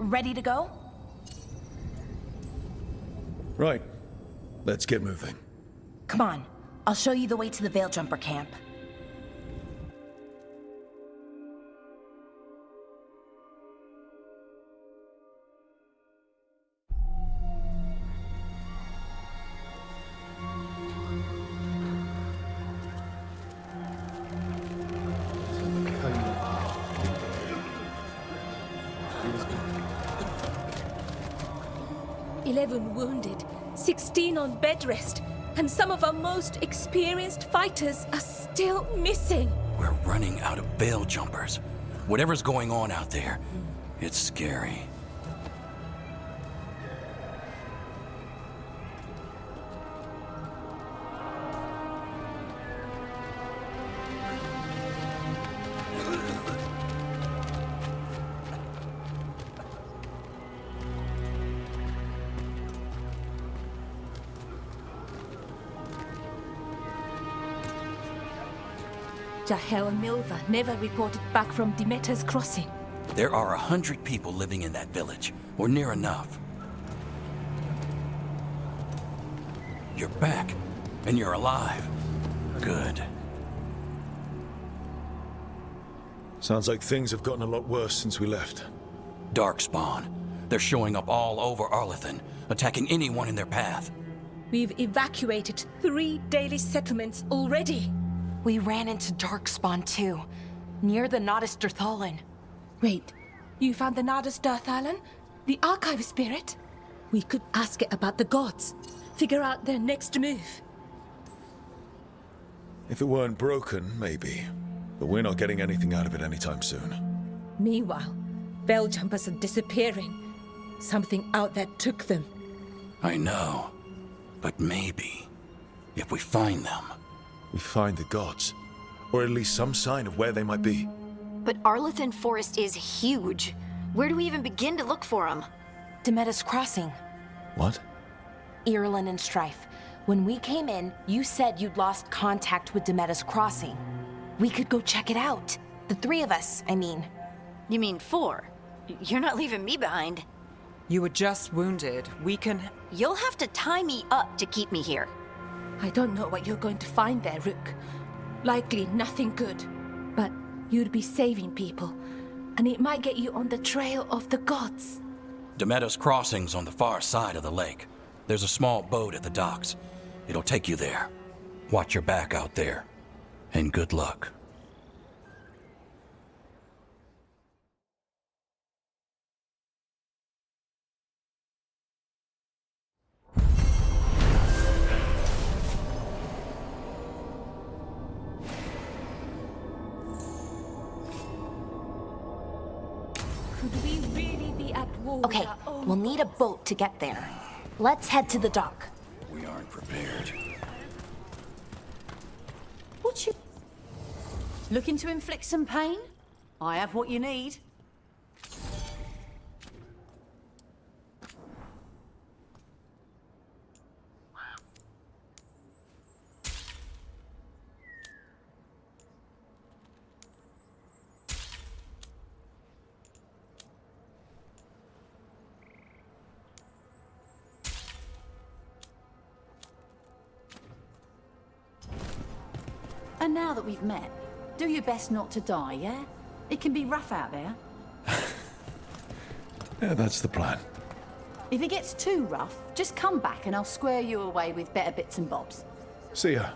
ready to go? Right. Let's get moving. Come on, I'll show you the way to the Veil Jumper camp. Wounded, 16 on bed rest, and some of our most experienced fighters are still missing. We're running out of Veil Jumpers. Whatever's going on out there, it's scary. Jahel and Milva never reported back from Demeter's crossing. There are 100 people living in that village, or near enough. You're back, and you're alive. Good. Sounds like things have gotten a lot worse since we left. Darkspawn. They're showing up all over Arlethan, attacking anyone in their path. We've evacuated 3 daily settlements already. We ran into Darkspawn too, near the Nodus Dirthalan. Wait, you found the Nodus Dirthalan? The Archive Spirit? We could ask it about the gods. Figure out their next move. If it weren't broken, maybe. But we're not getting anything out of it anytime soon. Meanwhile, Veil Jumpers are disappearing. Something out there took them. I know. But maybe, if we find them... We find the gods. Or at least some sign of where they might be. But Arlethan Forest is huge. Where do we even begin to look for them? Demeter's Crossing. What? Irulan and Strife. When we came in, you said you'd lost contact with Demeter's Crossing. We could go check it out. The 3 of us, I mean. You mean 4? You're not leaving me behind. You were just wounded. We can... You'll have to tie me up to keep me here. I don't know what you're going to find there, Rook. Likely nothing good. But you'd be saving people, and it might get you on the trail of the gods. Demeter's Crossing's on the far side of the lake. There's a small boat at the docks. It'll take you there. Watch your back out there. And good luck. Could we really be at war with Okay, our own we'll need a gods? boat to get there. Let's head to the dock. We aren't prepared. What you... Looking to inflict some pain? I have what you need. And now that we've met, do your best not to die, yeah? It can be rough out there. Yeah, that's the plan. If it gets too rough, just come back and I'll square you away with better bits and bobs. See ya.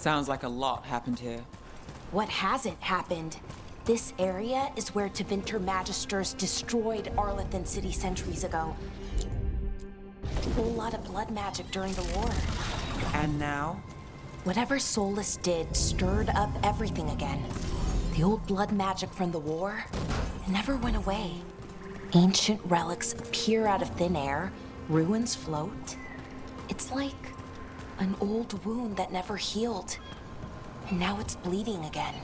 Sounds like a lot happened here. What hasn't happened? This area is where Tevinter Magisters destroyed Arlathan City centuries ago. A whole lot of blood magic during the war. And now? Whatever Solus did stirred up everything again. The old blood magic from the war, it never went away. Ancient relics appear out of thin air, ruins float. It's like an old wound that never healed, and now it's bleeding again.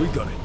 We got it.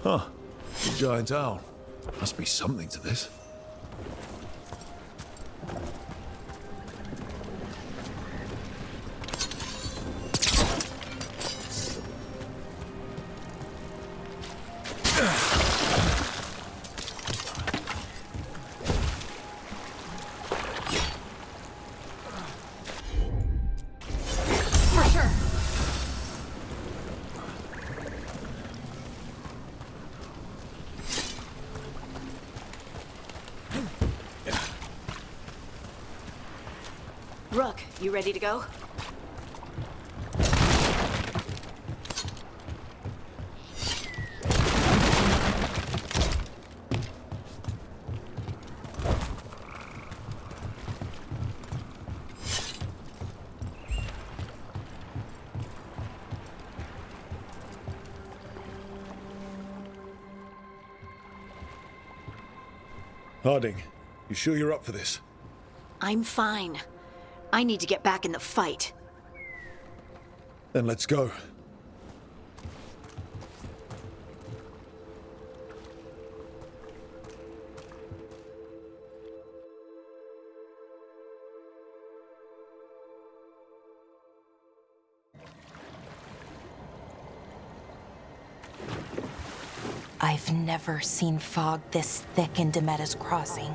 Huh. The giant owl. Must be something to this. Rook, you ready to go? Harding, you sure you're up for this? I'm fine. I need to get back in the fight. Then let's go. I've never seen fog this thick in Demeda's Crossing.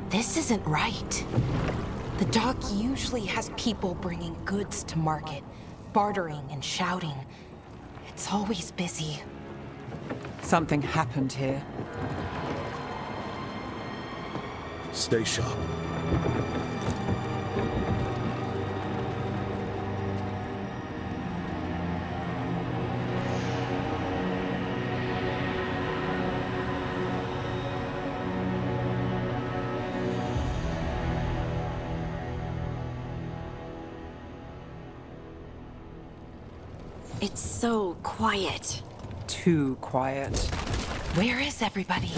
This isn't right. The dock usually has people bringing goods to market, bartering and shouting. It's always busy. Something happened here. Stay sharp. It's so quiet. Too quiet. Where is everybody?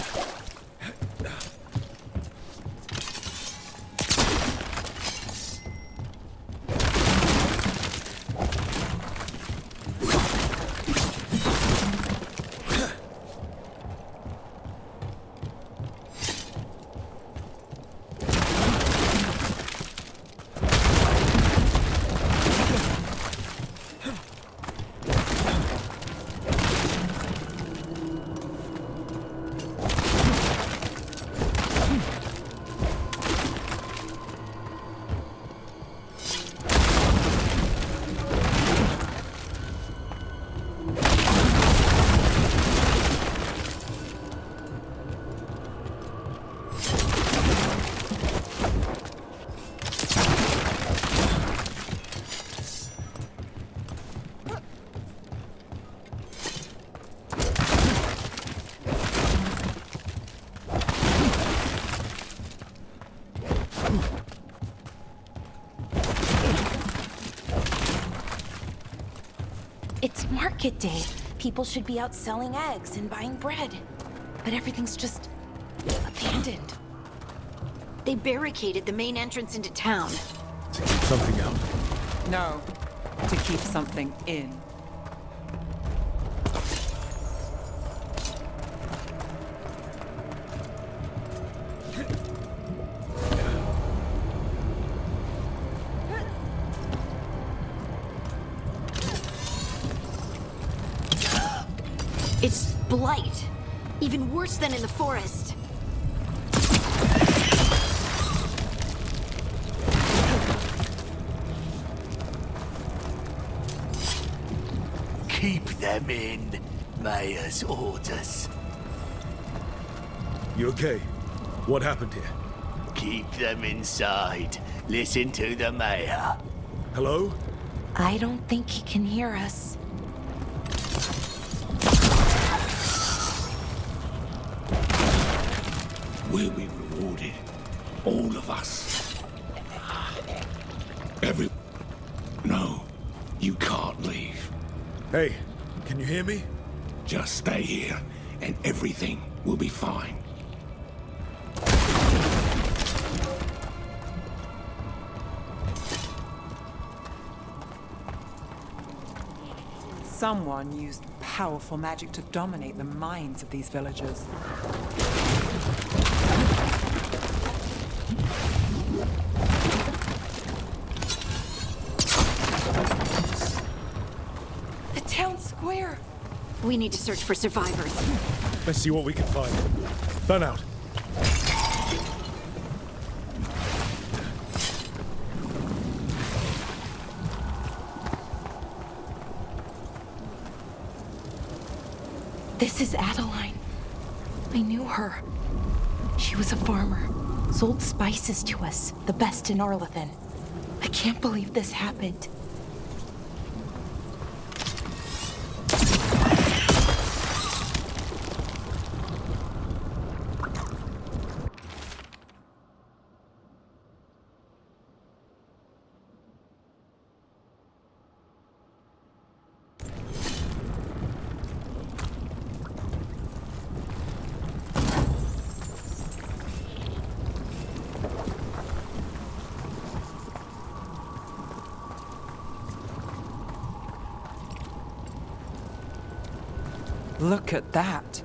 It's market day. People should be out selling eggs and buying bread. But everything's just abandoned. They barricaded the main entrance into town. To keep something out. No, to keep something in. It's blight. Even worse than in the forest. Keep them in. Mayor's orders. You okay? What happened here? Keep them inside. Listen to the mayor. Hello? I don't think he can hear us. We'll be rewarded. All of us. Every... No, you can't leave. Hey, can you hear me? Just stay here, and everything will be fine. Someone used powerful magic to dominate the minds of these villagers. The town square! We need to search for survivors. Let's see what we can find. Fan out. This is Adeline. I knew her. She was a farmer. Sold spices to us, the best in Arlethan. I can't believe this happened. Look at that.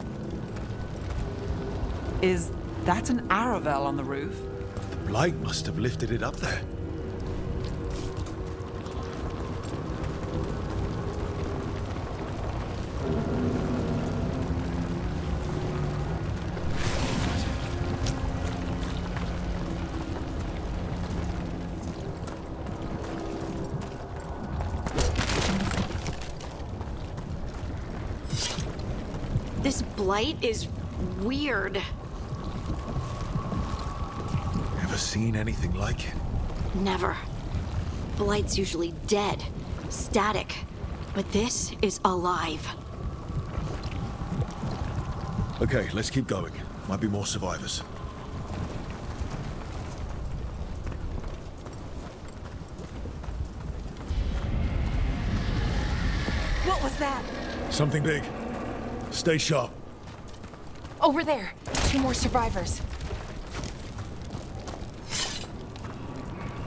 Is that an Aravel on the roof? The blight must have lifted it up there. This blight is weird. Ever seen anything like it? Never. Blight's usually dead, static. But this is alive. Okay, let's keep going. Might be more survivors. What was that? Something big. Stay sharp. Over there. 2 more survivors.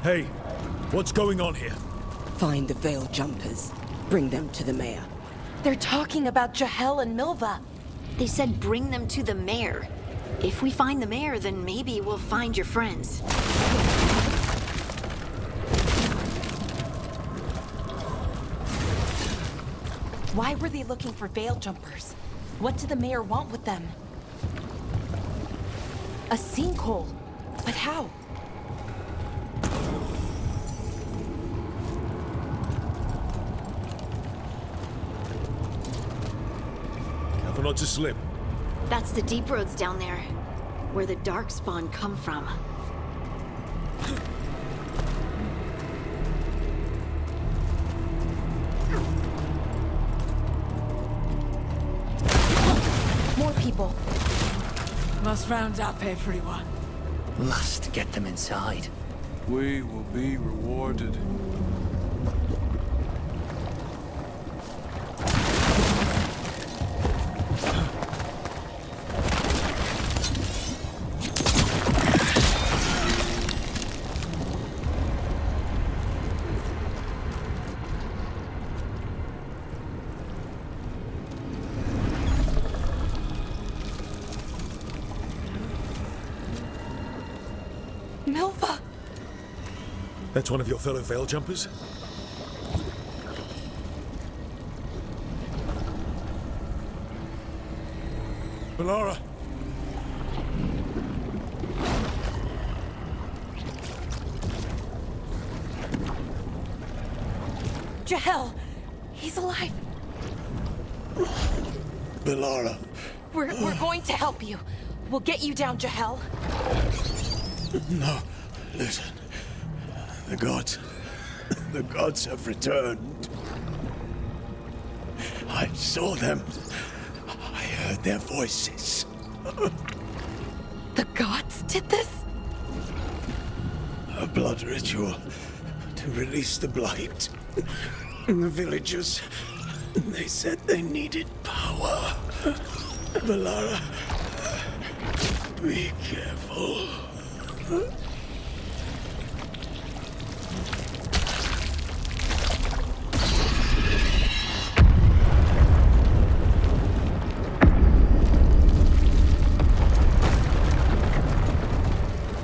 Hey, what's going on here? Find the veil jumpers. Bring them to the mayor. They're talking about Jahel and Milva. They said bring them to the mayor. If we find the mayor, then maybe we'll find your friends. Why were they looking for veil jumpers? What did the mayor want with them? A sinkhole. But how? Careful not to slip. That's the deep roads down there, where the darkspawn come from. More people. Must round up everyone. Must get them inside. We will be rewarded. Milva! That's one of your fellow veil jumpers? Bellara! Jahel! He's alive! Bellara. We're going to help you. We'll get you down, Jahel. No, listen. The gods have returned. I saw them. I heard their voices. The gods did this? A blood ritual to release the blight. The villagers, they said they needed power. Bellara, be careful.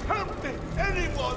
Help me, anyone!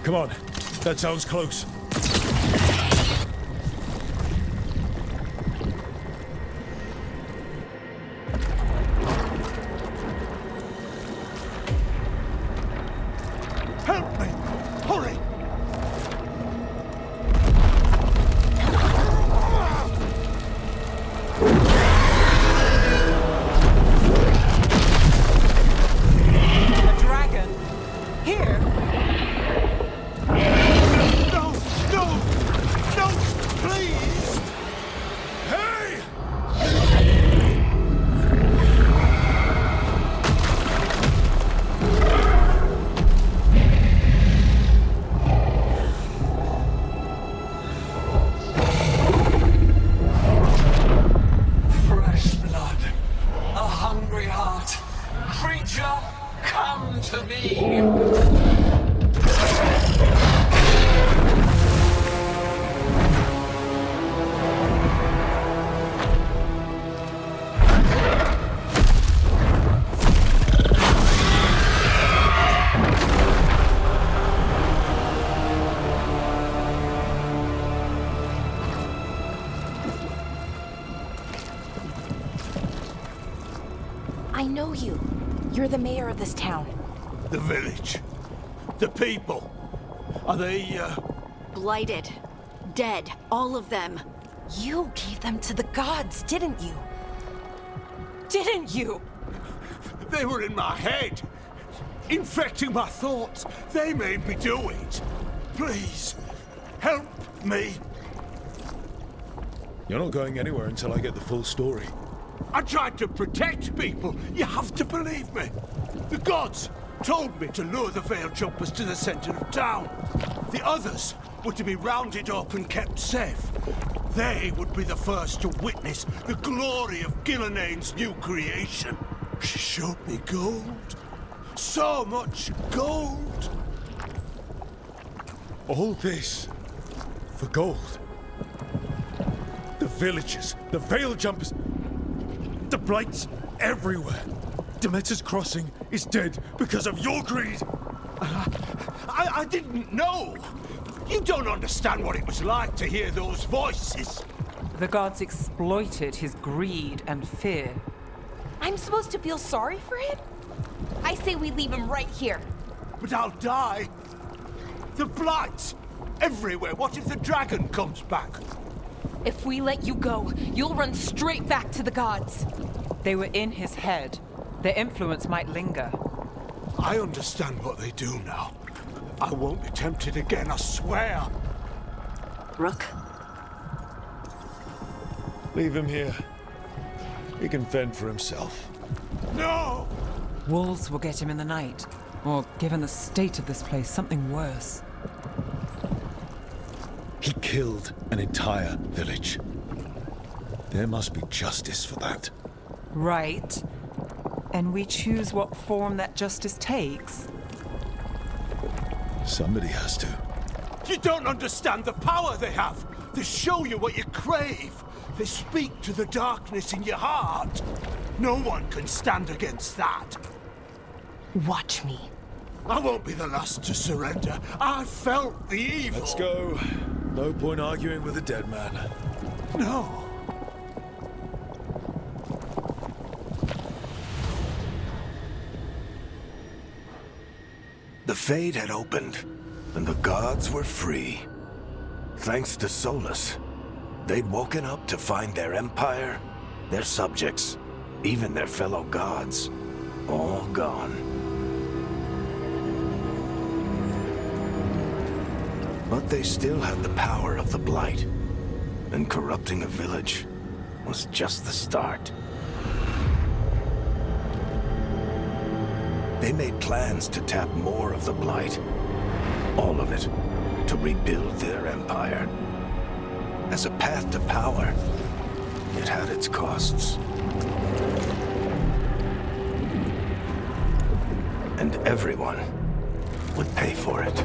Come on. That sounds close. Help me! Hurry! A dragon? Here? No! No! No! Please! Hey! Fresh blood, a hungry heart. Creature, come to me. I know you. You're the mayor of this town. The village. The people. Are they, Blighted. Dead. All of them. You gave them to the gods, didn't you? Didn't you? They were in my head. Infecting my thoughts. They made me do it. Please, help me. You're not going anywhere until I get the full story. I tried to protect people. You have to believe me. The gods told me to lure the Veil Jumpers to the center of town. The others were to be rounded up and kept safe. They would be the first to witness the glory of Gillenane's new creation. She showed me gold. So much gold. All this for gold. The villagers, the Veil Jumpers, the Blights everywhere. Demeter's Crossing is dead because of your greed. I didn't know. You don't understand what it was like to hear those voices. The gods exploited his greed and fear. I'm supposed to feel sorry for him? I say we leave him right here. But I'll die. The Blights everywhere. What if the dragon comes back? If we let you go, you'll run straight back to the gods. They were in his head. Their influence might linger. I understand what they do now. I won't be tempted again, I swear. Rook? Leave him here. He can fend for himself. No! Wolves will get him in the night. Or, given the state of this place, something worse. He killed an entire village. There must be justice for that. Right. And we choose what form that justice takes. Somebody has to. You don't understand the power they have. They show you what you crave. They speak to the darkness in your heart. No one can stand against that. Watch me. I won't be the last to surrender. I felt the evil. Let's go. No point arguing with a dead man. No. The Fade had opened, and the gods were free. Thanks to Solus, they'd woken up to find their empire, their subjects, even their fellow gods, all gone. But they still had the power of the Blight, and corrupting a village was just the start. They made plans to tap more of the Blight, all of it, to rebuild their empire. As a path to power, it had its costs. And everyone would pay for it.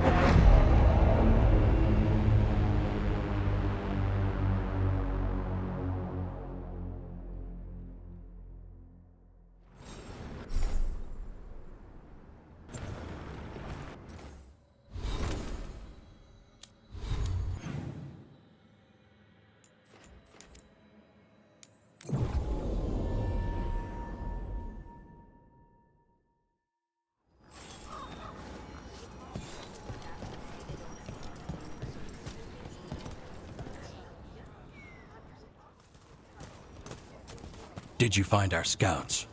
Did you find our scouts?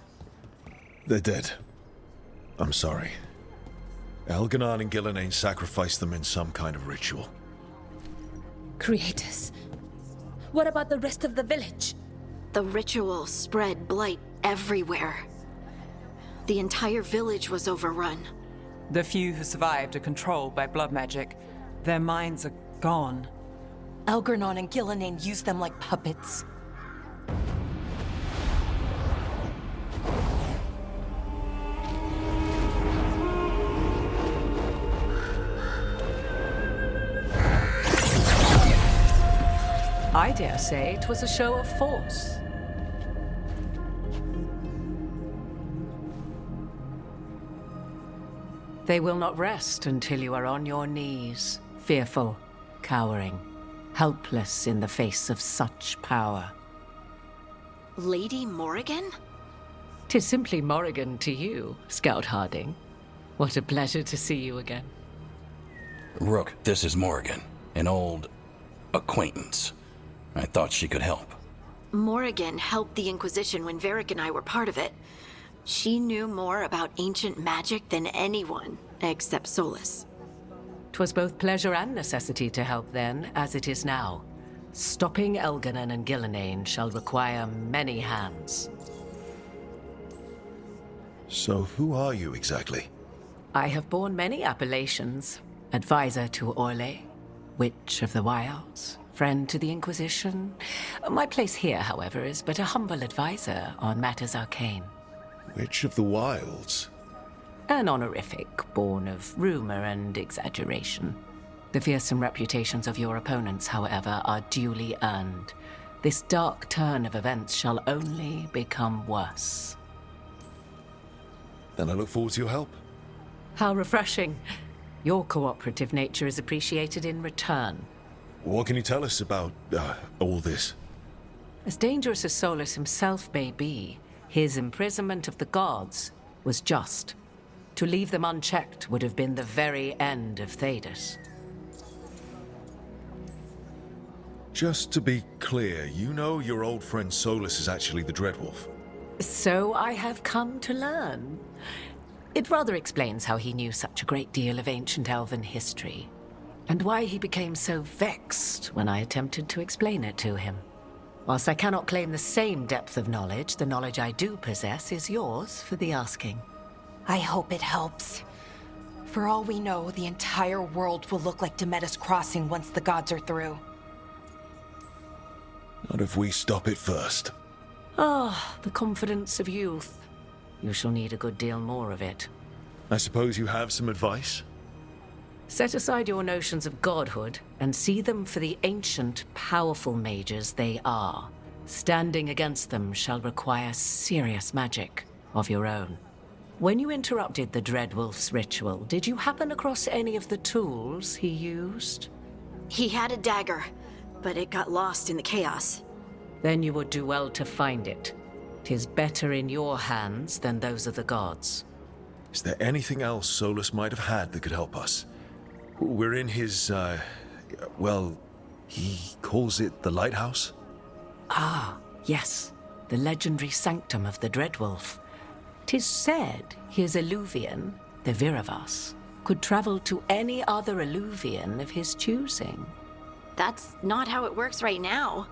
They're dead. I'm sorry. Elganon and Gillenane sacrificed them in some kind of ritual. Creators. What about the rest of the village? The ritual spread blight everywhere. The entire village was overrun. The few who survived are controlled by blood magic. Their minds are gone. Elganon and Gillenane used them like puppets. I dare say it was a show of force. They will not rest until you are on your knees, fearful, cowering, helpless in the face of such power. Lady Morrigan? 'Tis simply Morrigan to you, Scout Harding. What a pleasure to see you again. Rook, this is Morrigan, an old acquaintance. I thought she could help. Morrigan helped the Inquisition when Varric and I were part of it. She knew more about ancient magic than anyone, except Solus. 'Twas both pleasure and necessity to help then, as it is now. Stopping Elganon and Gillenane shall require many hands. So who are you exactly? I have borne many appellations. Advisor to Orlais, Witch of the Wilds, friend to the Inquisition. My place here, however, is but a humble advisor on matters arcane. Witch of the Wilds? An honorific born of rumor and exaggeration. The fearsome reputations of your opponents, however, are duly earned. This dark turn of events shall only become worse. Then I look forward to your help. How refreshing. Your cooperative nature is appreciated in return. What can you tell us about all this? As dangerous as Solus himself may be, his imprisonment of the gods was just. To leave them unchecked would have been the very end of Thedas. Just to be clear, you know your old friend Solus is actually the Dreadwolf. So I have come to learn. It rather explains how he knew such a great deal of ancient elven history, and why he became so vexed when I attempted to explain it to him. Whilst I cannot claim the same depth of knowledge, the knowledge I do possess is yours for the asking. I hope it helps. For all we know, the entire world will look like Demetus Crossing once the gods are through. Not if we stop it first. Ah, the confidence of youth. You shall need a good deal more of it. I suppose you have some advice? Set aside your notions of godhood and see them for the ancient, powerful mages they are. Standing against them shall require serious magic of your own. When you interrupted the Dreadwolf's ritual, did you happen across any of the tools he used? He had a dagger, but it got lost in the chaos. Then you would do well to find it. 'Tis better in your hands than those of the gods. Is there anything else Solus might have had that could help us? We're in his, well, he calls it the lighthouse? Ah, yes. The legendary sanctum of the Dreadwolf. 'Tis said his Illuvian, the Viravas, could travel to any other Illuvian of his choosing. That's not how it works right now.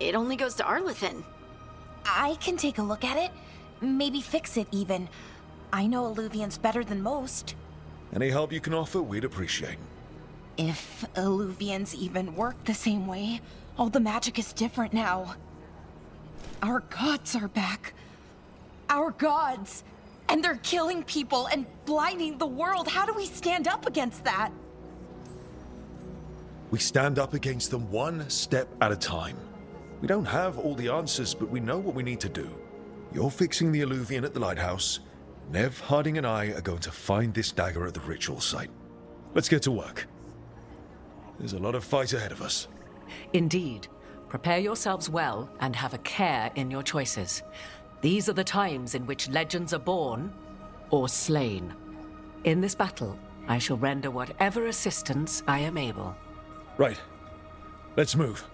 It only goes to Arlethan. I can take a look at it. Maybe fix it, even. I know Illuvians better than most. Any help you can offer, we'd appreciate. If Illuvians even work the same way, all the magic is different now. Our gods are back. Our gods! And they're killing people and blinding the world. How do we stand up against that? We stand up against them one step at a time. We don't have all the answers, but we know what we need to do. You're fixing the Illuvian at the lighthouse. Neve, Harding, and I are going to find this dagger at the ritual site. Let's get to work. There's a lot of fight ahead of us. Indeed. Prepare yourselves well and have a care in your choices. These are the times in which legends are born or slain. In this battle, I shall render whatever assistance I am able. Right. Let's move.